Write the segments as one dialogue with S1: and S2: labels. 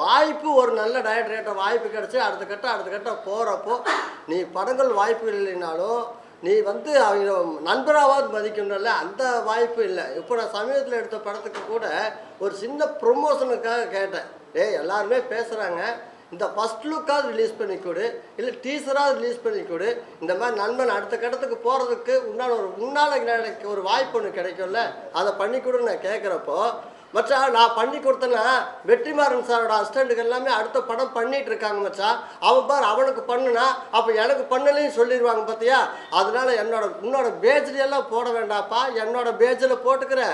S1: வாய்ப்பு ஒரு நல்ல டைரக்டர்கிட்ட வாய்ப்பு கிடச்சி அடுத்த கட்டம் போகிறப்போ நீ படங்கள் வாய்ப்பு இல்லைனாலும் நீ வந்து அவங்க நண்பராவது மதிக்கணும்ல, அந்த வாய்ப்பு இல்லை. இப்போ நான் சமீபத்தில் எடுத்த படத்துக்கு கூட ஒரு சின்ன ப்ரொமோஷனுக்காக கேட்டேன். எல்லாருமே பேசுகிறாங்க, இந்த ஃபஸ்ட் லுக்காவது ரிலீஸ் பண்ணி கொடு, இல்லை டீசராவது ரிலீஸ் பண்ணி கொடு, இந்த மாதிரி நண்பன் அடுத்த கட்டத்துக்கு போகிறதுக்கு முன்னால் எனக்கு ஒரு வாய்ப்பு ஒன்று கிடைக்கும்ல, அதை பண்ணி கொடுன்னு நான் கேட்குறப்போ, மச்சா நான் பண்ணி கொடுத்தேன்னா வெற்றிமாறன் சாரோட அசிஸ்டண்ட்டுக்கு எல்லாமே அடுத்த படம் பண்ணிட்டு இருக்காங்க மச்சா, அவன் பார் அவனுக்கு பண்ணுனா அப்போ எனக்கு பண்ணலையும் சொல்லிடுவாங்க பார்த்தியா, அதனால உன்னோட பேஜ்லையெல்லாம் போட வேண்டாப்பா, என்னோட பேஜில் போட்டுக்கிற,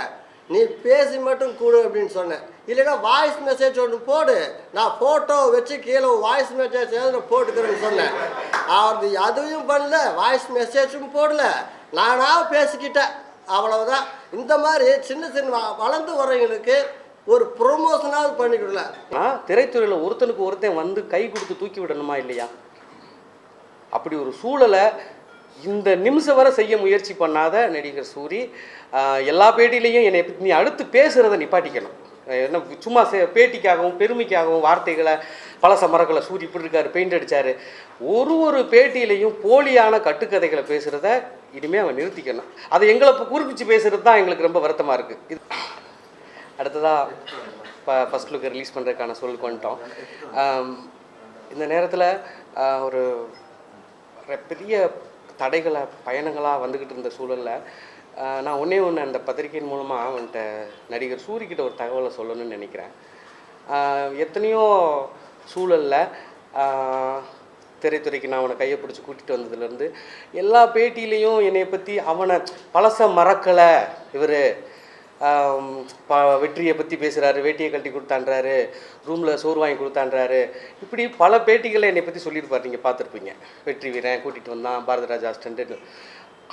S1: நீ பேசி மட்டும் கூடு அப்படின்னு சொன்னேன். இல்லைன்னா வாய்ஸ் மெசேஜ் ஒன்று போடு, நான் ஃபோட்டோ வச்சு கீழே வாய்ஸ் மெசேஜ் நான் போட்டுக்கிறேன்னு சொன்னேன். அதுவும் பண்ணல, வாய்ஸ் மெசேஜும் போடல, நானாக பேசிக்கிட்டேன், அவ்வளவுதான். இந்த மாதிரி சின்ன வளர்ந்து வரவங்களுக்கு ஒரு ப்ரொமோஷனாவது பண்ணிக்கல.
S2: திரைத்துறையில் ஒருத்தனுக்கு ஒருத்தன் வந்து கை கொடுத்து தூக்கி விடணுமா இல்லையா? அப்படி ஒரு சூழலை இந்த நிமிஷம் வரை செய்ய முயற்சி பண்ணாத நடிகர் சூரி எல்லா பேட்டிலையும் என்னை நீ அடுத்து பேசுகிறத நிப்பாட்டிக்கணும். என்ன சும்மா பேட்டிக்காகவும் பெருமைக்காகவும் வார்த்தைகளை பழச மரங்களை சூரி இப்படி இருக்காரு, பெயிண்ட் அடித்தார், ஒரு பேட்டியிலையும் போலியான கட்டுக்கதைகளை பேசுகிறத இனிமேல் அவன் நிறுத்திக்கணும். அதை எங்களை குறிப்பிச்சு பேசுகிறது தான் எங்களுக்கு ரொம்ப வருத்தமாக இருக்குது. இது அடுத்ததாக ஃபஸ்ட் லுக்கு ரிலீஸ் பண்ணுறதுக்கான சொல்லுக்கு வந்துட்டோம். இந்த நேரத்தில் ஒரு பெரிய தடைகளை பயணங்களாக வந்துக்கிட்டு இருந்த சூழலில் நான் ஒன்றே அந்த பத்திரிகையின் மூலமாக வந்துட்டு நடிகர் சூரிக்கிட்ட ஒரு தகவலை சொல்லணும்னு நினைக்கிறேன். எத்தனையோ சூழலில் திரைத்துறைக்கு நான் அவனை கையை பிடிச்சி கூட்டிகிட்டு வந்ததுலேருந்து எல்லா பேட்டியிலையும் என்னை பற்றி அவனை பழச மறக்கலை, இவர் வெற்றியை பற்றி பேசுகிறாரு, வேட்டியை கட்டி கொடுத்தான்றாரு, ரூமில் சோறு வாங்கி கொடுத்தான்றாரு, இப்படி பல பேட்டிகளை என்னை பற்றி சொல்லியிருப்பார். நீங்கள் பார்த்துருப்பீங்க. வெற்றி வீரன் கூட்டிகிட்டு வந்தான், பாரதிராஜா அசிஸ்டண்ட்டு,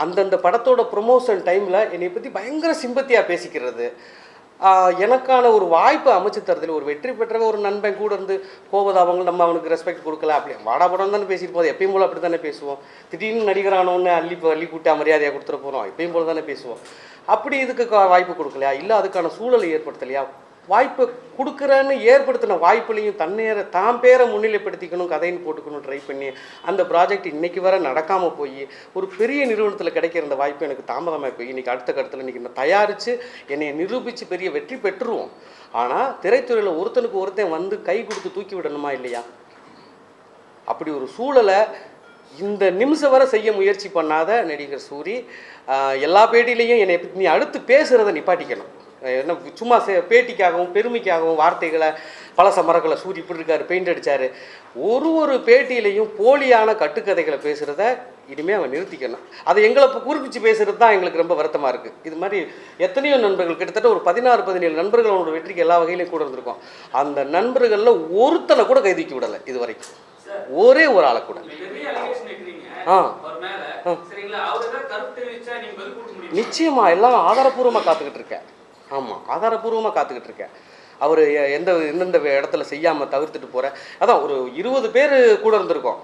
S2: அந்தந்த படத்தோட ப்ரொமோஷன் டைமில் என்னை பற்றி பயங்கர சிம்பத்தியாக பேசிக்கிறது, எனக்கான ஒரு வாய்ப்பு அமைச்சு தரதில் ஒரு வெற்றி பெற்றவங்க ஒரு நண்பன் கூட இருந்து போவது நம்ம அவனுக்கு ரெஸ்பெக்ட் கொடுக்கல, அப்படி வாடா படம் தானே பேசிட்டு போது, எப்பயும் போல் அப்படி தானே பேசுவோம். திடீர்னு நடிகரானோன்னு அள்ளி கூட்ட மரியாதையாக கொடுத்துட போகிறோம், எப்பயும் போல் தானே பேசுவோம். அப்படி இதுக்கு வாய்ப்பு கொடுக்கலையா, இல்லை அதுக்கான சூழலை ஏற்படுத்தலையா, வாய்ப்பு கொடுக்குறேன்னு ஏற்படுத்தின வாய்ப்புலையும் தான் பேரை முன்னிலைப்படுத்திக்கணும், கதைன்னு போட்டுக்கணும் ட்ரை பண்ணி அந்த ப்ராஜெக்ட் இன்றைக்கி வர நடக்காமல் போய் ஒரு பெரிய நிறுவனத்தில் கிடைக்கிற அந்த வாய்ப்பு எனக்கு தாமதமாக போய் இன்றைக்கி அடுத்த கட்டத்தில் இன்றைக்கி நான் தயாரித்து என்னை நிரூபித்து பெரிய வெற்றி பெற்றுருவோம். ஆனால் திரைத்துறையில் ஒருத்தனுக்கு ஒருத்தன் வந்து கை கொடுத்து தூக்கி விடணுமா இல்லையா? அப்படி ஒரு சூழலை இந்த நிமிஷம் வரை செய்ய முயற்சி பண்ணாத நடிகர் சூரி எல்லா பேட்டிலையும் என்னை நீ அடுத்து பேசுகிறத நிப்பாட்டிக்கணும். என்ன சும்மா பேட்டிக்காகவும் பெருமைக்காகவும் வார்த்தைகளை பழச மரங்களை சூரி இப்படி இருக்காரு, பெயிண்ட் அடித்தார், ஒரு பேட்டியிலையும் போலியான கட்டுக்கதைகளை பேசுகிறத இனிமேல் அவன் நிறுத்திக்கணும். அதை எங்களை குறிப்பிச்சு பேசுகிறது தான் எங்களுக்கு ரொம்ப வருத்தமாக இருக்குது. இது மாதிரி எத்தனையோ நண்பர்கள், கிட்டத்தட்ட ஒரு 16-17 நண்பர்கள் அவனோட வெற்றிக்கு எல்லா வகையிலையும் கூட இருந்திருக்கோம். அந்த நண்பர்களில் ஒருத்தனை கூட கைதூக்கி விடலை இது வரைக்கும், ஒரே ஒரு ஆளை கூட. நிச்சயமாக எல்லாம் ஆதாரப்பூர்வமாக காத்துக்கிட்டு இருக்கேன். ஆமாம், ஆதாரப்பூர்வமாக காத்துக்கிட்டு இருக்கேன். அவர் எந்தெந்த இடத்துல செய்யாமல் தவிர்த்துட்டு போகிறேன். அதான் ஒரு 20 பேர் கூட இருந்திருக்கோம்,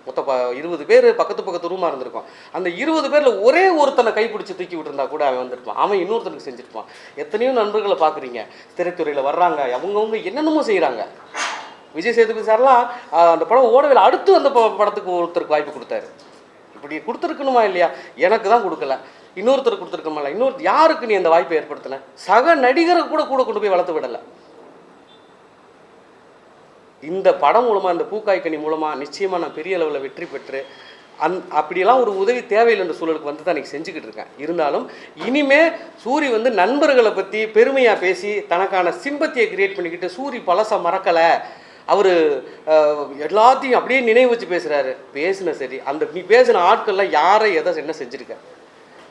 S2: மொத்தம் 20 பேர் பக்கத்து ரூமாக இருந்திருக்கோம். அந்த 20 பேரில் ஒரே ஒருத்தனை கைப்பிடிச்சி தூக்கி விட்டுருந்தா கூட அவன் வந்திருப்பான், அவன் இன்னொருத்தனுக்கு செஞ்சுருப்பான். எத்தனையோ நண்பர்களை பார்க்குறீங்க திரைத்துறையில் வர்றாங்க, அவங்கவுங்க என்னென்னமோ செய்கிறாங்க. விஜய் சேதுபதி சார்லாம் அந்த படம் ஓடவில்லை, அடுத்து அந்த படத்துக்கு ஒருத்தருக்கு வாய்ப்பு கொடுத்தாரு. இப்படி கொடுத்துருக்கணுமா இல்லையா? எனக்கு தான் கொடுக்கல, இன்னொருத்தருக்கு கொடுத்துருக்கணுமா இல்லை, யாருக்கு நீ அந்த வாய்ப்பை ஏற்படுத்தின? சக நடிகரை கூட கொண்டு போய் வளர்த்து விடலை. இந்த படம் மூலமாக, இந்த பூக்காய்கனி மூலமாக நிச்சயமாக நான் பெரிய அளவில் வெற்றி பெற்று அப்படியெல்லாம் ஒரு உதவி தேவையில்லைன்ற சூழலுக்கு வந்து தான் இன்றைக்கி செஞ்சுக்கிட்டு இருக்கேன். இருந்தாலும் இனிமே சூரி வந்து நண்பர்களை பற்றி பெருமையாக பேசி தனக்கான சிம்பத்தியை கிரியேட் பண்ணிக்கிட்டு சூரி பழச மறக்கலை, அவர் எல்லாத்தையும் அப்படியே நினைவு வச்சு பேசுகிறாரு. பேசுன சரி, அந்த நீ பேசின ஆட்கள்லாம் யாரை எதை என்ன செஞ்சுருக்க,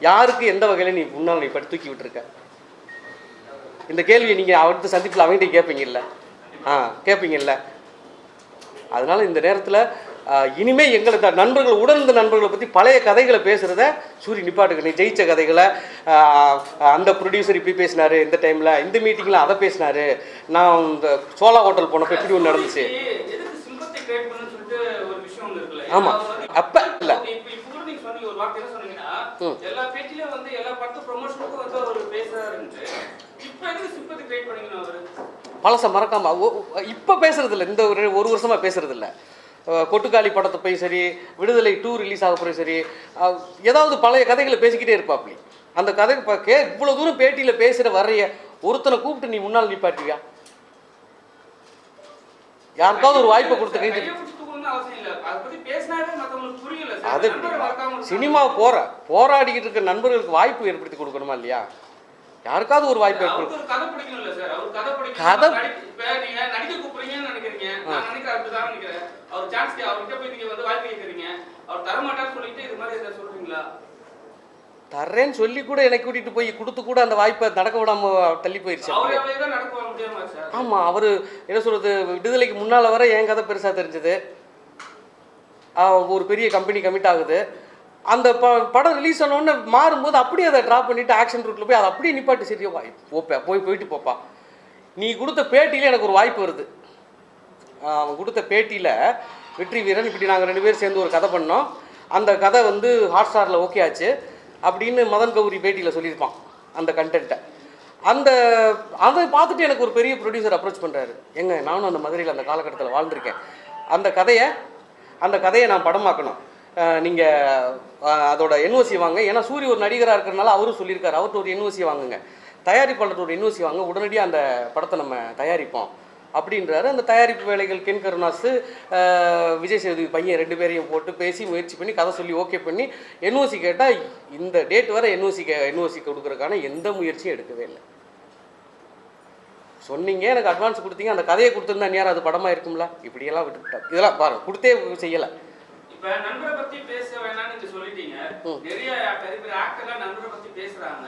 S2: யாருக்கு எந்த வகையில் நீ முன்னால் நீ படி தூக்கி விட்டுருக்க? இந்த கேள்வியை நீங்கள் அடுத்த சந்திப்பில் அவங்ககிட்ட கேட்பீங்கல்ல, கேட்பீங்கல்ல. அதனால் இந்த நேரத்தில் இனிமேல் எங்களை நண்பர்கள் உடனிருந்த நண்பர்களை பற்றி பழைய கதைகளை பேசுகிறத சூரி நிப்பாட்டுக்கு. நீ ஜெயிச்ச கதைகளை அந்த ப்ரொடியூசர் இப்படி பேசினார், இந்த டைமில் இந்த மீட்டிங்கில் அதை பேசினார், நான் இந்த சோலா ஹோட்டல் போனப்போ இப்படி ஒன்று நடந்துச்சு. ஆமாம், அப்போ இல்லை எல்லா பேட்டிலும் வந்து எல்லா படத்து ப்ரொமோஷனுக்கும் வந்து அவர் பேசுறாரு. இப்போ எதுக்கு சிம்பத்தி கிரியேட் பண்ணிக்கணும் அவர்? பழசை மறக்காம இப்போ பேசுறதில்ல, இந்த ஒரு வருஷமாக பேசுறதில்ல. கொட்டுக்காளி படத்தை போய் சரி, விடுதலை 2 ரிலீஸ் ஆக போய் சரி, ஏதாவது பழைய கதைகளை பேசிக்கிட்டே இருப்பாப்படி. அந்த கதை இப்போ இவ்வளோ தூரம் பேட்டியில் பேசுகிற வர்றைய ஒருத்தனை கூப்பிட்டு நீ முன்னால் நிப்பாட்டுவியா? யாருக்காவது ஒரு வாய்ப்பை கொடுத்து கை அது சினிமா போராடிக்கிட்டு இருக்க நண்பர்களுக்கு வாய்ப்பு ஏற்படுத்தி கொடுக்கணுமா இல்லையா? யாருக்காவது ஒரு வாய்ப்பு தர்றேன்னு சொல்லி கூட எனக்கு கூட்டிட்டு போய் கொடுத்து கூட அந்த வாய்ப்பை நடக்க விடாம தள்ளி போயிடுச்சு. ஆமா, அவரு என்ன சொல்றது, விடுதலைக்கு முன்னால வர என் கதை பெருசா தெரிஞ்சது. ஒரு பெரிய கம்பெனி கமிட் ஆகுது. அந்த படம் ரிலீஸ் ஆனோடனே மாறும்போது அப்படியே அதை ட்ராப் பண்ணிட்டு ஆக்ஷன் ரூட்டில் போய் அதை அப்படியே நிப்பாட்டு. சரி போயிட்டு போப்பா. நீ கொடுத்த பேட்டியில் எனக்கு ஒரு வாய்ப்பு வருது. அவன் கொடுத்த பேட்டியில் வெற்றி வீரன் இப்படி நாங்கள் 2 பேர் சேர்ந்து ஒரு கதை பண்ணோம், அந்த கதை வந்து ஹாட்ஸ்டாரில் ஓகே ஆச்சு அப்படின்னு மதன் கௌரி பேட்டியில் சொல்லியிருப்பான் அந்த கண்டென்ட்டை. அதை பார்த்துட்டு எனக்கு ஒரு பெரிய ப்ரொடியூசர் அப்ரோச் பண்ணுறாரு. நானும் அந்த மதுரையில் அந்த காலகட்டத்தில் வாழ்ந்திருக்கேன், அந்த கதையை நான் படமாக்கணும், நீங்கள் அதோட என்ஓசி வாங்க. ஏன்னா சூரிய ஒரு நடிகராக இருக்கிறனால அவரும் சொல்லியிருக்காரு, அவர்கிட்ட ஒரு என்ஓசி வாங்குங்க, தயாரிப்பாளர் ஒரு என்ஓசி வாங்க, உடனடியாக அந்த படத்தை நம்ம தயாரிப்போம் அப்படின்றாரு. அந்த தயாரிப்பு வேலைகள் கென் கருணாஸ், விஜய் சேதுபதி பையன் 2 பேரையும் போட்டு பேசி முயற்சி பண்ணி கதை சொல்லி ஓகே பண்ணி என்ஓசி கேட்டால் இந்த டேட் வரை என்ஓசி கொடுக்குறதுக்கான எந்த முயற்சியும் எடுக்கவே இல்லை. சொன்னீங்க, எனக்கு அட்வான்ஸ் கொடுத்தீங்க, அந்த கதையை கொடுத்துருந்தா நேரம் அது படமாக இருக்கும்ல. இப்படியெல்லாம் விட்டுவிட்டா இதெல்லாம் பாருங்க, கொடுத்தே செய்யலை.
S3: இப்ப நண்பரை பத்தி பேச வேணாம்னு நீங்க சொல்லிட்டீங்க. நிறைய பெரிய ஆக்டர்லாம் நண்பரை பத்தி பேசுறாங்க,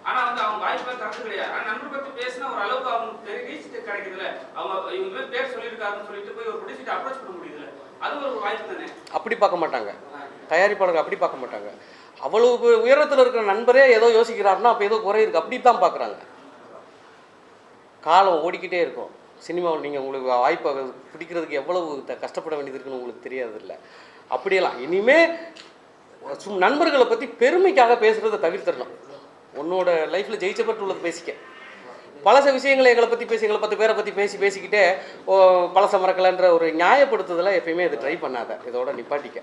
S3: ஆனா வந்து அவங்க வாய்ப்பே தரது கிடையாது. ஆனா நண்பரை பத்தி பேசினா ஒரு அளவுக்கு அவங்களுக்கு பெரிய ரீச் கிடைக்குதுல்ல, அவங்க இவங்க பேர் சொல்லியிருக்காருன்னு சொல்லிட்டு போய் ஒரு ப்ரொடியூசர் அப்ரோச் பண்ண முடியுதுல்ல, அது ஒரு வாய்ப்பு தானே. அப்படி
S2: பார்க்க மாட்டாங்க தயாரிப்பாளர்கள், அப்படி பார்க்க மாட்டாங்க. அவ்வளவு உயரத்தில் இருக்கிற நண்பரே ஏதோ யோசிக்கிறாருன்னா அப்போ ஏதோ குறை இருக்குது, அப்படி தான் பார்க்குறாங்க. காலம் ஓடிக்கிட்டே இருக்கும் சினிமாவில். நீங்கள் உங்களுக்கு வாய்ப்பை பிடிக்கிறதுக்கு எவ்வளவு கஷ்டப்பட வேண்டியது இருக்குன்னு உங்களுக்கு தெரியாதில்ல. அப்படியெல்லாம் இனிமேல் நண்பர்களை பற்றி பெருமைக்காக பேசுகிறத தவிர்த்துடணும். உன்னோட லைஃப்பில் ஜெயிச்சப்பட்டு உள்ளது பேசிக்க. பழச விஷயங்களை எங்களை பற்றி பேசி, எங்களை 10 பேரை பற்றி பேசிக்கிட்டே பழச மறக்கலைன்ற ஒரு நியாயப்படுத்துதெல்லாம் எப்பயுமே அது ட்ரை பண்ணாத, இதோட நிப்பாட்டிக்க.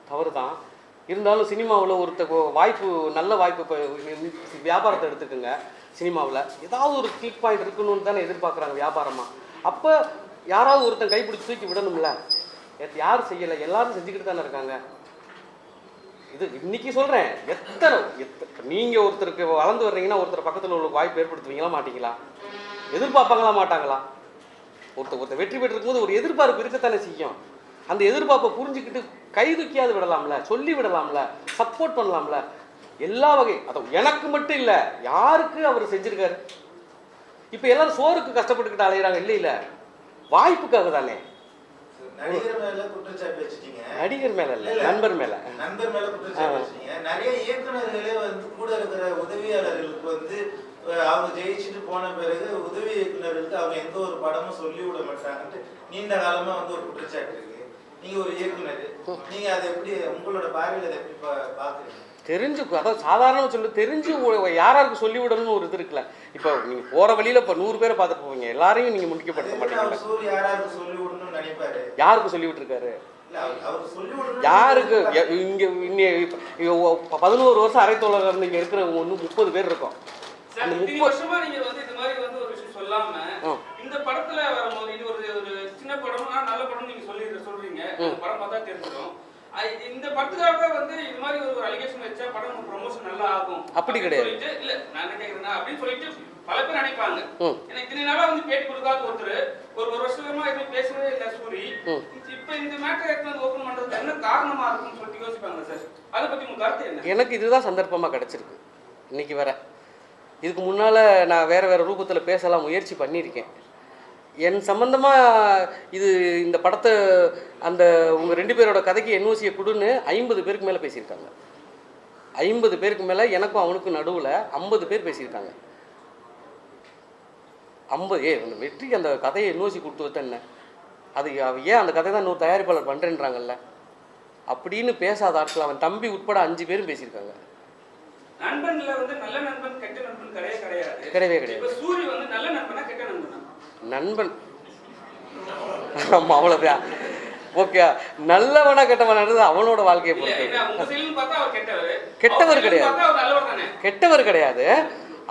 S2: தவறு தான். இருந்தாலும் சினிமாவில் வாய்ப்பு, நல்ல வாய்ப்பு, இப்போ வியாபாரத்தை எடுத்துக்கோங்க. சினிமாவில் ஏதாவது ஒரு கிளிக் பாயிண்ட் இருக்கணும்னு தானே எதிர்பார்க்குறாங்க வியாபாரமாக. அப்போ யாராவது ஒருத்தன் கைப்பிடிச்சு தூக்கி விடணும்ல. யாரும் செய்யலை, எல்லாரும் செஞ்சுக்கிட்டு தானே இருக்காங்க. இது இன்னைக்கு சொல்கிறேன், நீங்கள் ஒருத்தருக்கு வளர்ந்து வர்றீங்கன்னா ஒருத்தர் பக்கத்தில் உள்ள வாய்ப்பு ஏற்படுத்துவீங்களா மாட்டீங்களா? எதிர்பார்ப்பாங்களா மாட்டாங்களா? ஒருத்தர் வெற்றி பெற்றிருக்கும் போது ஒரு எதிர்பார்ப்பு இருக்கத்தானே செய்யும். அந்த எதிர்பார்ப்பை புரிஞ்சுக்கிட்டு கை தூக்கியாவது விடலாம்ல, சொல்லி விடலாம்ல, சப்போர்ட் பண்ணலாம்ல. எல்லா வகை எனக்கு மட்டும் இல்லை, யாருக்கு அவர் செஞ்சிருக்காரு. இப்போ எல்லாரும் சோறுக்கு கஷ்டப்பட்டுக்கிட்டு அலையிறாங்க, இல்லை வாய்ப்புக்காக தானே.
S4: நடிகர் மேல குற்றச்சாட்டு வச்சிட்டீங்க.
S2: நடிகர் மேல இல்ல, நண்பர் மேல
S4: குற்றச்சாட்டு வச்சிட்டீங்க. நிறைய இயக்குநர்களே வந்து கூட இருக்கிற உதவியாளர்களுக்கு வந்து அவங்க ஜெயிச்சுட்டு போன பிறகு உதவி இயக்குநர்களுக்கு அவங்க எந்த ஒரு படமும் சொல்லி விட மாட்டாங்கன்ட்டு நீண்ட காலமா வந்து ஒரு குற்றச்சாட்டு இருக்கு. நீங்க ஒரு இயக்குனர், நீங்க அதை எப்படி உங்களோட பார்வையில் அதை எப்படி பாக்குறீங்க?
S2: தெரிஞ்சு, அதாவது சாதாரண சொல்லு, தெரிஞ்சு யாராருக்கு சொல்லி விடணும்னு ஒரு இது இருக்குல்ல. இப்போ நீங்க போற வழியில இப்போ 100 பேரை பார்த்துட்டு போவீங்க, எல்லாரையும் நீங்க முன்னிக்கப்படுத்த மாட்டீங்க.
S4: யாராருக்கு சொல்லி விடணும்னு நினைப்பாரு?
S2: யாருக்கு சொல்லி விட்டுருக்காரு? யாருக்கு? இங்க 11 வருஷம் அரைத்தோழர் இருந்து இங்க இருக்கிற 30 பேர் இருக்கும்.
S3: அந்த 30 வருஷமா நீங்க வந்து இந்த மாதிரி வந்து ஒரு விஷயம் சொல்லாம இந்த படத்துல வரும்போது இது ஒரு சின்ன படம்னா நல்ல படம் நீங்க சொல்றீங்க, படம் பார்த்தா தெரிஞ்சிடும். இந்த படத்துக்காக வந்து இது மாதிரி ஒரு அலிகேஷன் வச்சா படம் ப்ரமோஷன் நல்லா ஆகும் அப்படி கிடையாது. இல்ல நான் என்ன கேக்குறேன்னா அப்படின்னு சொல்லிட்டு பல பேர் நினைப்பாங்க. எனக்கு இத்தனை நாளா வந்து பேட்டி கொடுக்காத ஒருத்தர் ஒரு வருஷமா எதுவும் பேசவே இல்லை சூரி, இப்ப இந்த மேட்டர் எடுத்து ஓபன் பண்றதுக்கு என்ன காரணமா இருக்கும்னு சொல்லிட்டு யோசிப்பாங்க சார். அதை பத்தி உங்க கருத்து என்ன? எனக்கு
S2: இதுதான் சந்தர்ப்பமா கிடைச்சிருக்கு இன்னைக்கு வர. இதுக்கு முன்னால் நான் வேறு ரூபத்தில் பேசலாம் முயற்சி பண்ணியிருக்கேன். என் சம்மந்தமாக இந்த படத்தை அந்த உங்கள் 2 பேரோட கதைக்கு என்ஓசியை கொடுன்னு 50 பேருக்கு மேலே பேசியிருக்காங்க. 50 பேருக்கு மேலே எனக்கும் அவனுக்கும் நடுவில் 50 பேர் பேசியிருக்காங்க. 50 அந்த வெற்றிக்கு அந்த கதையை என்ஓசி கொடுத்து வச்ச என்ன அது ஏன் அந்த கதை தான் இன்னொரு தயாரிப்பாளர் பண்ணுறேன்றாங்கல்ல. அப்படின்னு பேசாத ஆட்கள் அவன் தம்பி உட்பட 5 பேரும் பேசியிருக்காங்க.
S3: நண்பன்ல வந்து நல்ல நண்பன் கெட்ட நண்பன் கிடையாது.
S2: கிடையவே கிடையாது.
S3: இப்ப சூரி வந்து நல்ல நண்பனா கெட்ட நண்பனா?
S2: நண்பன். ஆமா, அவ்வளவுதான். ஓகே, நல்லவனா கெட்டவனானது அவனோட வாழ்க்கையை பொறுத்து.
S3: உங்க சைடுல பார்த்தா அவர் கெட்டவர்.
S2: கெட்டவர் கிடையாது.
S3: பார்த்தா அவர் நல்லவர் தானே?
S2: கெட்டவர் கிடையாது.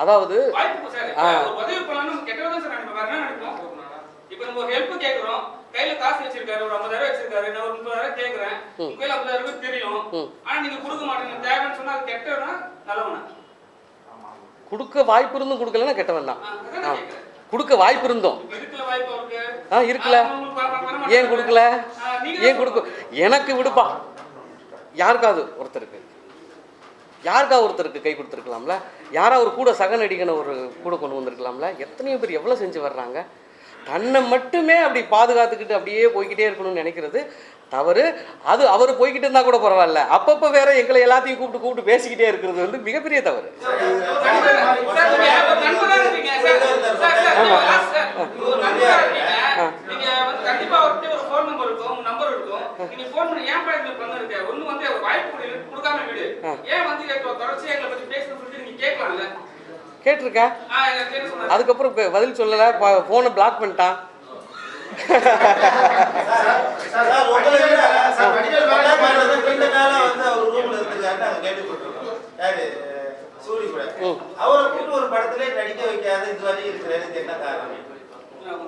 S2: அதாவது
S3: வாய்ப்பு சார் ஒரு உதவி பண்ணனும் கெட்டவர் தான் சார் நம்ம வேற என்ன நினைப்போம். இப்போ நம்ம ஒரு ஹெல்ப் கேக்குறோம், கையில காசு வச்சிருக்காரு, ஒரு 50,000 வச்சிருக்காரு, நான் ஒரு 30,000 கேக்குறேன், உங்க கையில 50,000 தெரியும், ஆனா நீங்க கொடுக்க மாட்டீங்க, தேவைன்னு சொன்னா அது கெட்டவனா நல்லவனா?
S2: கொடுக்க வாய்ப்பு இருந்தும் கொடுக்கலன்னா கெட்டவன் தான். கொடுக்க வாய்ப்பு இருந்தோம் இருக்குல்ல, ஏன் கொடுக்கல? ஏன் கொடுக்க? எனக்கு விடுப்பா, யாருக்காவது ஒருத்தருக்கு கை கொடுத்துருக்கலாம்ல, யாரா ஒரு கூட சக நடிகனை ஒரு கூட கொண்டு வந்திருக்கலாம்ல. எத்தனையோ பேர் எவ்வளோ செஞ்சு வர்றாங்க. தன்னை மட்டுமே அப்படி பாதுகாத்துக்கிட்டு அப்படியே போய்கிட்டே இருக்கணும்னு நினைக்கிறது தவறு. அது அவர் போய்கிட்டு இருந்தா கூட பரவாயில்ல, அப்பப்போ வேற எங்களை எல்லாத்தையும் கூப்பிட்டு பேசிக்கிட்டே இருக்கிறது வந்து மிகப்பெரிய தவறு. கேட்டிருக்கேன், அதுக்கப்புறம் பதில் சொல்லல, போனை பிளாக் பண்ணிட்டான்.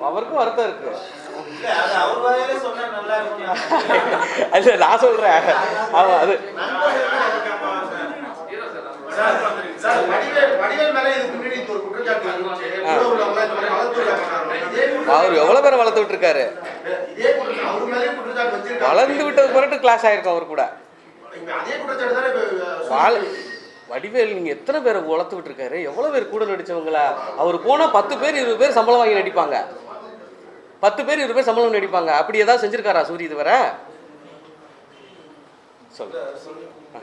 S2: அவருக்கும் வருத்தம் இருக்கு. இல்ல நான் சொல்றேன், அது அவர் எவ்வளவு பேரை வளர்த்து விட்டுருக்காரு. வளர்ந்து விட்டது பிறகு கிளாஸ் ஆயிருக்கும் அவர் கூட. வடிவேல் நீங்க எத்தனை பேரை வளர்த்து விட்டுருக்காரு, எவ்வளவு பேர் கூட நடிச்சவங்களா. அவர் போனா 10 பேர் 20 பேர் சம்பளம் வாங்கி நடிப்பாங்க. 10 பேர் 20 பேர் சம்பளம் நடிப்பாங்க. அப்படி ஏதாவது செஞ்சிருக்காரா சூரி இதுவரை?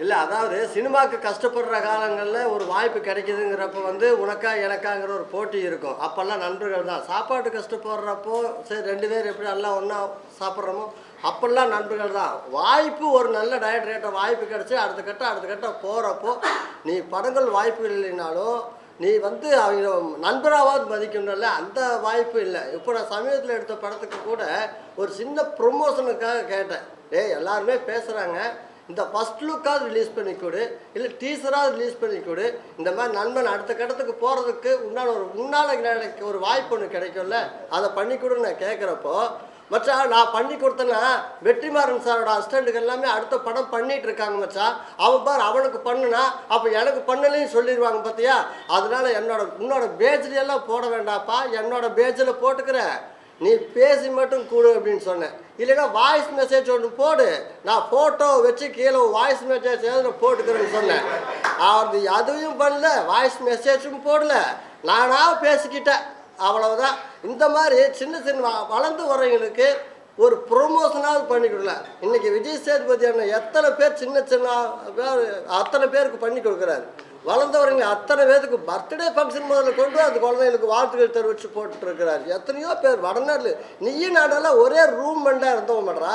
S1: இல்லை, அதாவது சினிமாவுக்கு கஷ்டப்படுற காலங்களில் ஒரு வாய்ப்பு கிடைக்குதுங்கிறப்ப வந்து உனக்கா எனக்காங்கிற ஒரு போட்டி இருக்கும். அப்போல்லாம் நண்பர்கள் தான். சாப்பாட்டு கஷ்டப்படுறப்போ சரி 2 பேர் எப்படி எல்லாம் ஒன்றா சாப்பிட்றோமோ அப்போல்லாம் நண்பர்கள் தான். வாய்ப்பு ஒரு நல்ல டைரக்டர் வாய்ப்பு கிடச்சி அடுத்த கட்டம் போகிறப்போ நீ படங்கள் வாய்ப்பு இல்லைனாலும் நீ வந்து அவங்க நண்பராவது மதிக்கணும்ல, அந்த வாய்ப்பு இல்லை. இப்போ நான் சமீபத்தில் எடுத்த படத்துக்கு கூட ஒரு சின்ன ப்ரொமோஷனுக்காக கேட்டேன். எல்லாருமே பேசுகிறாங்க, இந்த ஃபஸ்ட் லுக்காவது ரிலீஸ் பண்ணி கொடு, இல்லை டீசராவது ரிலீஸ் பண்ணி கொடு, இந்த மாதிரி நண்பன் அடுத்த கட்டத்துக்கு போகிறதுக்கு முன்னால் எனக்கு ஒரு வாய்ப்பு ஒன்று கிடைக்கும்ல, அதை பண்ணி கொடுன்னு நான் கேட்குறப்போ, மச்சா நான் பண்ணி கொடுத்தேன்னா வெற்றிமாறன் சாரோட அசிஸ்டண்ட்டுக்கு எல்லாமே அடுத்த படம் பண்ணிகிட்டு இருக்காங்க மச்சா, அவனுக்கு பண்ணுனா அப்போ எனக்கு பண்ணலைன்னு சொல்லிடுவாங்க பார்த்தியா. அதனால உன்னோட பேஜ்லையெல்லாம் போட வேண்டாப்பா, என்னோட பேஜில் போட்டுக்கிற, நீ பேசி மட்டும் கொடு அப்படின்னு சொன்னேன். இல்லைன்னா வாய்ஸ் மெசேஜ் ஒன்று போடு, நான் ஃபோட்டோ வச்சு கீழே வாய்ஸ் மெசேஜ் நான் போட்டுக்கிறேன்னு சொன்னேன். அதுவும் பண்ணல, வாய்ஸ் மெசேஜும் போடல, நானாக பேசிக்கிட்டேன், அவ்வளவுதான். இந்த மாதிரி சின்ன வளர்ந்து வரவங்களுக்கு ஒரு ப்ரொமோஷனாவது பண்ணி கொடுக்கல. இன்றைக்கி விஜய் சேதுபதி அண்ணன் எத்தனை பேர் சின்ன பேர் அத்தனை பேருக்கு பண்ணி கொடுக்குறாரு. வளர்ந்தவருங்க அத்தனை பேருக்கு பர்த்டே ஃபங்க்ஷன் முதல்ல கொண்டு அந்த குழந்தைங்களுக்கு வாழ்த்துக்கள் தெரிவித்து போட்டுருக்கிறார். எத்தனையோ பேர் வடநாட்டில் நீயும் நாடெல்லாம் ஒரே ரூம் மண்டாக இருந்தோம் மாட்டா,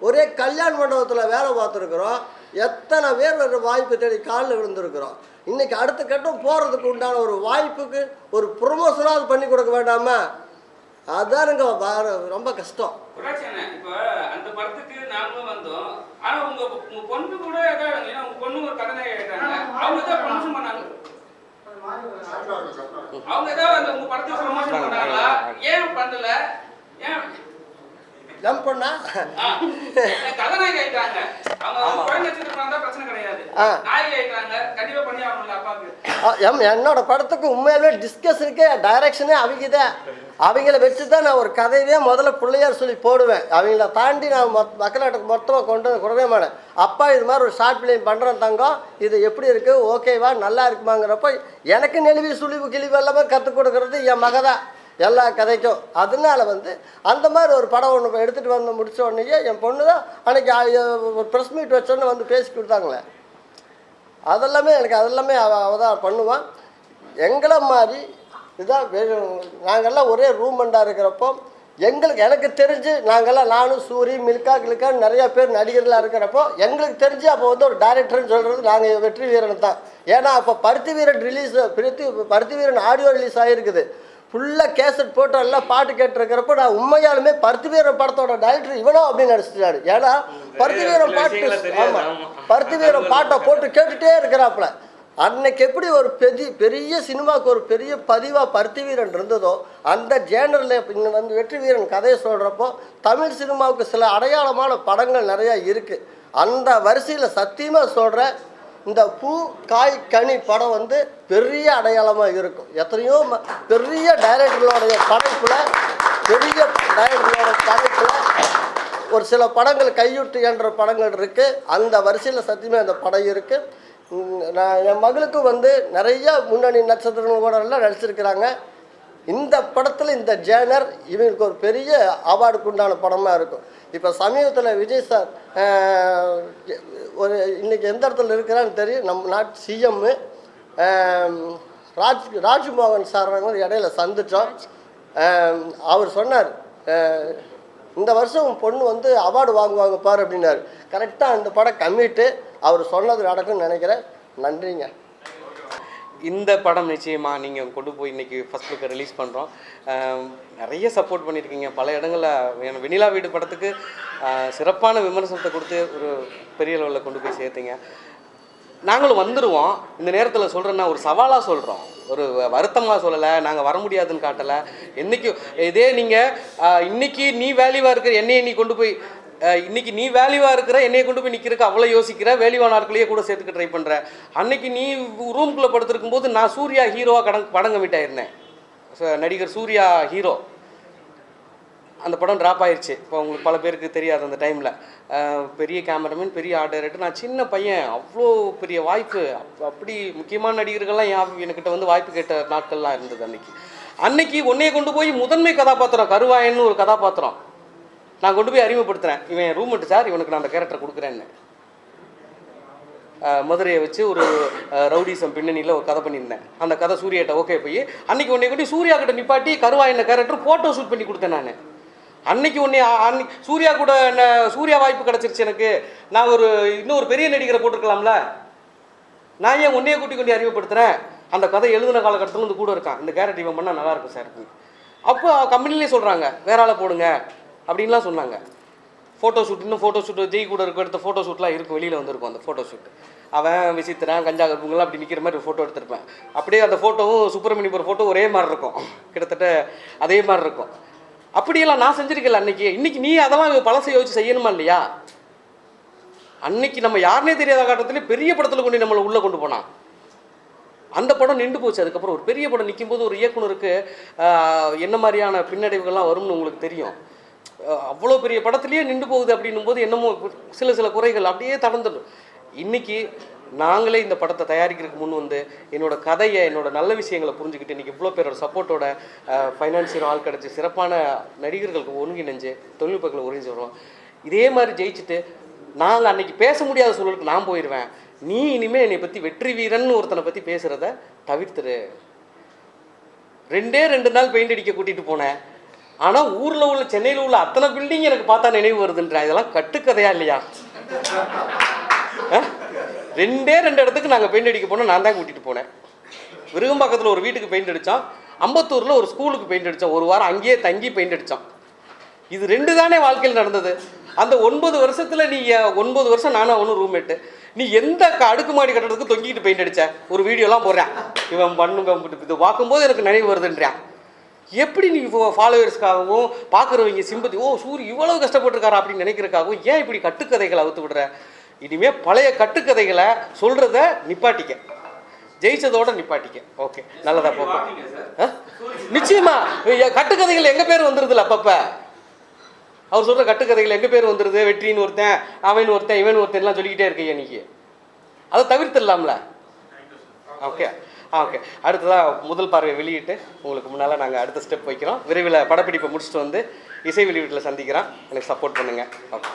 S1: ஒரே கல்யாண மண்டபத்தில் வேலை பார்த்துருக்குறோம். எத்தனை பேர் வாய்ப்பு தேடி காலில் விழுந்துருக்குறோம். இன்றைக்கி அடுத்த கட்டம் போகிறதுக்கு உண்டான ஒரு வாய்ப்புக்கு ஒரு ப்ரொமோஷனாவது பண்ணி கொடுக்க வேண்டாமா? அதுதானுங்க ரொம்ப கஷ்டம்.
S3: இப்போ அந்த படத்துக்கு நாங்களும் வந்தோம், ஆனா உங்க பொண்ணு கூட உங்க பொண்ணு ஒரு கதை எழுதுறாங்க, அவங்க தான் ப்ரமோஷன் பண்ணாங்க, அவங்க தான் உங்க படத்துக்கு ப்ரமோஷன் பண்ணாங்களா? ஏன் பண்ணல? ஏன்
S1: ஜம்ப் பண்ணா
S3: கதாநாயகி ஆயிட்டாங்க, அவங்க குழந்தை வச்சிருக்காங்க, பிரச்சனை கிடையாது, நாயகி ஆயிட்டாங்க, கண்டிப்பா பண்ணி ஆகணும்ல அப்பாவுக்கு.
S1: என்னோட படத்துக்கு உண்மையிலே டிஸ்கஷனுக்கே டைரக்ஷனே அவங்கள வச்சு தான் நான் ஒரு கதையவே முதல்ல பிள்ளையார் சொல்லி போடுவேன். அவங்கள தாண்டி நான் மக்களாட்டுக்கு மொத்தமாக கொண்டு கொடுவே மாட்டேன். அப்பா இது மாதிரி ஒரு ஷார்ட் ஃபிலிம் பண்ணுறேன் தங்கம், இது எப்படி இருக்குது, ஓகேவா, நல்லா இருக்குமாங்கிறப்ப எனக்கு நெளிவு சுழிவு கிழிவு எல்லாமே கற்றுக் கொடுக்கறது என் மகதான் எல்லா கதைக்கும். அதனால அந்த மாதிரி ஒரு படம் ஒன்று எடுத்துகிட்டு முடித்த உடனேயே என் பொண்ணு தான் அன்றைக்கி ஒரு ப்ரெஸ் மீட் வச்சோன்னு பேசி கொடுத்தாங்களே. அதெல்லாமே அவள் தான் பண்ணுவான். எங்களை மாதிரி இதுதான் நாங்கள்லாம் ஒரே ரூம் மண்டாக இருக்கிறப்போ எனக்கு தெரிஞ்சு நாங்கள்லாம் நானும் சூரி மில்கா கில்கான்னு நிறையா பேர் நடிகர்களாக இருக்கிறப்போ எங்களுக்கு தெரிஞ்சு அப்போ வந்து ஒரு டைரக்டர்னு சொல்கிறது நாங்கள் வெற்றி வீரன் தான். ஏன்னா அப்போ பருத்தி வீரன் ஆடியோ ரிலீஸ் ஆகிருக்குது. ஃபுல்லாக கேசட் போட்டு எல்லாம் பாட்டு கேட்டுருக்கிறப்போ நான் உண்மையாலுமே பருத்தி வீரன் படத்தோட டைரக்டர் இவனோ அப்படின்னு நடிச்சிட்டாரு. ஏன்னா பருத்தி வீரன் பாட்டு, ஆமாம், பருத்தி வீரன் பாட்டை போட்டு கேட்டுகிட்டே இருக்கிறாப்புல. அன்னைக்கு எப்படி ஒரு பெரிய சினிமாவுக்கு ஒரு பெரிய பதிவாக பருத்தி வீரன் இருந்ததோ அந்த ஜேனரில் இங்கே வந்து வெற்றி வீரன் கதையை சொல்கிறப்போ தமிழ் சினிமாவுக்கு சில அடையாளமான படங்கள் நிறையா இருக்குது. அந்த வரிசையில் சத்தியமாக சொல்கிறேன், இந்த பூ காய் கனி படம் வந்து பெரிய அடையாளமாக இருக்கும். எத்தனையோ பெரிய டைரக்டர்களோடைய படைப்பில் ஒரு சில படங்கள் கையுட்டு என்ற படங்கள் இருக்குது. அந்த வரிசையில் சத்தியமாக அந்த படம் இருக்குது. நான் என் மகளுக்கும் வந்து நிறைய முன்னணி நட்சத்திரங்கள் கூட எல்லாம் நடிச்சிருக்கிறாங்க. இந்த படத்தில் இந்த ஜேனர் இவங்களுக்கு ஒரு பெரிய அவார்டுக்கு உண்டான படமாக இருக்கும். இப்போ சமீபத்தில் விஜய் சார் ஒரு இன்றைக்கி எந்த இடத்துல இருக்கிறான்னு தெரியும், நம்ம நாட்டு சிஎம்மு ராஜ்மோகன் சார் இடையில சந்தித்தோம். அவர் சொன்னார், இந்த வருஷம் உன் பொண்ணு வந்து அவார்டு வாங்குவாங்க பாரு அப்படின்னாரு. கரெக்டாக அந்த படம் கம்மிட்டு அவர் சொன்னது நடக்கும்னு நினைக்கிறேன். நன்றிங்க.
S2: இந்த படம் நிச்சயமாக நீங்கள் கொண்டு போய் இன்றைக்கி ஃபஸ்ட் லுக்கை ரிலீஸ் பண்ணுறோம். நிறைய சப்போர்ட் பண்ணியிருக்கீங்க. பல இடங்களில் வெண்ணிலா வீடு படத்துக்கு சிறப்பான விமர்சனத்தை கொடுத்து ஒரு பெரிய லெவலில் கொண்டு போய் சேர்த்தீங்க. நாங்களும் வந்துடுவோம். இந்த நேரத்தில் சொல்கிறேன்னா ஒரு சவாலாக சொல்கிறோம், ஒரு வருத்தமாக சொல்லலை, நாங்கள் வர முடியாதுன்னு காட்டலை. என்றைக்கும் இதே நீங்கள் இன்றைக்கி நீ வேல்யூவாக இருக்கிற என்னையை நீ கொண்டு போய் இன்றைக்கி நீ வேல்யூவாக இருக்கிற என்னையை கொண்டு போய் நிற்கிறக்கு அவ்வளோ யோசிக்கிற, வேல்யூவான நாட்களையே கூட சேர்த்துக்க ட்ரை பண்ணுற. அன்றைக்கி நீ ரூம்குள்ளே படுத்திருக்கும் போது நான் சூர்யா ஹீரோவாக படம் கமிட்டாயிருந்தேன். நடிகர் சூர்யா ஹீரோ. அந்த படம் ட்ராப் ஆயிடுச்சு. இப்போ உங்களுக்கு பல பேருக்கு தெரியாது. அந்த டைமில் பெரிய கேமராமேன், பெரிய ஆர்ட் டைரக்டர், நான் சின்ன பையன். அவ்வளோ பெரிய வாய்ப்பு, அப்படி முக்கியமான நடிகர்கள்லாம் என்கிட்ட வந்து வாய்ப்பு கேட்ட நாட்கள்லாம் இருந்தது. அன்னைக்கு உன்னையை கொண்டு போய் முதன்மை கதாபாத்திரம் கருவாயன்னு ஒரு கதாபாத்திரம் நான் கொண்டு போய் அறிமுகப்படுத்துகிறேன். இவன் ரூம்மேட்டு சார், இவனுக்கு நான் அந்த கேரக்டர் கொடுக்குறேன்னு. மதுரையை வச்சு ஒரு ரவுடிசம் பின்னணியில் ஒரு கதை பண்ணியிருந்தேன். அந்த கதை சூர்யாட்ட ஓகே போய் அன்றைக்கி உன்னை கொண்டு சூர்யா கிட்ட நிப்பாட்டி கருவாயன கேரக்டர் ஃபோட்டோ ஷூட் பண்ணி கொடுத்தேன் நான். அன்றைக்கி சூர்யா கூட சூர்யா வாய்ப்பு கிடச்சிருச்சு எனக்கு. நான் இன்னொரு பெரிய நடிகரை போட்டிருக்கலாம்ல. நான் ஏன் உன்னையை கூட்டி கொண்டு அறிமுகப்படுத்துகிறேன். அந்த கதை எழுதின காலகட்டத்தில் வந்து கூட இருக்கான். இந்த கேரக்டர் இவன் பண்ணால் நல்லாயிருக்கும் சார். அப்போ கம்பெனிலே சொல்கிறாங்க வேற ஆளை போடுங்க அப்படின்லாம் சொன்னாங்க. ஃபோட்டோ ஷூட், இன்னும் ஃபோட்டோ ஷூட் ஜெய் கூட எடுத்த ஃபோட்டோ ஷூட்லாம் இருக்கும், வெளியில் வந்துருக்கும் அந்த ஃபோட்டோ ஷூட். அவன் விசித்திரன் கஞ்சா கருப்புங்களாம் அப்படி நிற்கிற மாதிரி ஒரு ஃபோட்டோ எடுத்திருப்பேன். அப்படியே அந்த ஃபோட்டோவும் சுப்பிரமணியம் ஃபோட்டோ ஒரே மாதிரி இருக்கும், கிட்டத்தட்ட அதே மாதிரி இருக்கும். அப்படியெல்லாம் நான் செஞ்சுருக்கல இன்னைக்கு நீ அதெல்லாம் பழசை யோசிச்சு செய்யணுமா இல்லையா? அன்னைக்கு நம்ம யாருனே தெரியாத காலத்துலேயே பெரிய படத்தில் கொண்டு நம்மளை உள்ளே கொண்டு போனான். அந்த படம் நின்று போச்சு. அதுக்கப்புறம் ஒரு பெரிய படம் நிற்கும்போது ஒரு இயக்குனருக்கு என்ன மாதிரியான பின்னடைவுகள்லாம் வரும்னு உங்களுக்கு தெரியும். அவ்வளோ பெரிய படத்துலேயே நின்று போகுது அப்படின்னும் போது என்னமோ சில குறைகள் அப்படியே தடந்துடும். இன்றைக்கி நாங்களே இந்த படத்தை தயாரிக்கிறதுக்கு முன் வந்து என்னோடய கதையை, என்னோட நல்ல விஷயங்களை புரிஞ்சுக்கிட்டு இன்றைக்கி இவ்வளோ பேரோட சப்போர்ட்டோட ஃபைனான்சியல் ஆள் கிடச்சி சிறப்பான நடிகர்களுக்கு ஒருங்கிணைஞ்சு தொழில்நுட்பங்களை ஒருங்கிணைஞ்சு வருவோம். இதே மாதிரி ஜெயிச்சுட்டு நாங்கள் அன்றைக்கி பேச முடியாத சூழலுக்கு நான் போயிடுவேன். நீ இனிமேல் என்னை பற்றி வெற்றி வீரன் ஒருத்தனை பற்றி பேசுகிறத தவிர்த்துரு. 2 நாள் பெயிண்ட் அடிக்க கூட்டிகிட்டு போனேன். ஆனால் ஊரில் உள்ள சென்னையில் உள்ள அத்தனை பில்டிங் எனக்கு பார்த்தா நினைவு வருதுன்றேன். இதெல்லாம் கட்டுக்கதையா இல்லையா? 2 இடத்துக்கு நாங்கள் பெயிண்ட் அடிக்க போனோம். நான் தான் கூட்டிகிட்டு போனேன். விருகம்பாக்கத்தில் ஒரு வீட்டுக்கு பெயிண்ட் அடித்தோம். அம்பத்தூரில் ஒரு ஸ்கூலுக்கு பெயிண்ட் அடித்தோம். ஒரு வாரம் அங்கேயே தங்கி பெயிண்ட் அடித்தோம். இது 2 தானே வாழ்க்கையில் நடந்தது. அந்த 9 வருஷத்தில் நீ 9 வருஷம் நானும் அவனும் ரூம்மேட்டு. நீ எந்த அடுக்குமாடி கட்டடத்துக்கு தொங்கிட்டு பெயிண்ட் அடித்த ஒரு வீடியோலாம் போடுறேன். இவன் இது பார்க்கும்போது எனக்கு நினைவு வருதுன்றான். எப்படி நீ ஃபாலோவர்ஸ்க்காகவும் பார்க்குறவங்க சிம்பத்தி, ஓ சூரி இவ்வளவு கஷ்டப்பட்டுருக்காரா அப்படின்னு நினைக்கிறதுக்காகவும் ஏன் இப்படி கட்டுக்கதைகளை அவுத்து விடுற? இனிமேல் பழைய கட்டுக்கதைகளை சொல்கிறத நிப்பாட்டிக்க, ஜெயிச்சதோட நிப்பாட்டிக்க. ஓகே, நல்லதா போப்பா. நிச்சயமா கட்டுக்கதைகள் எங்கள் பேர் வந்துடுதுல அப்பப்போ. அவர் சொல்கிற கட்டுக்கதைகள் எங்கள் பேர் வந்துடுது. வெற்றின்னு ஒருத்தன், அவன் ஒருத்தன், இவன் ஒருத்தன்லாம் சொல்லிக்கிட்டே இருக்கையா இன்னைக்கு. அதை தவிர்த்துடலாம்ல. Okay okay. அடுத்ததாக முதல் பார்வை வெளியிட்டு உங்களுக்கு முன்னால் நாங்கள் அடுத்த ஸ்டெப் வைக்கிறோம். விரைவில் படப்பிடிப்பை முடிச்சுட்டு வந்து இசை வெளியீட்டில் சந்திக்கிறோம். எனக்கு சப்போர்ட் பண்ணுங்கள். ஓகே.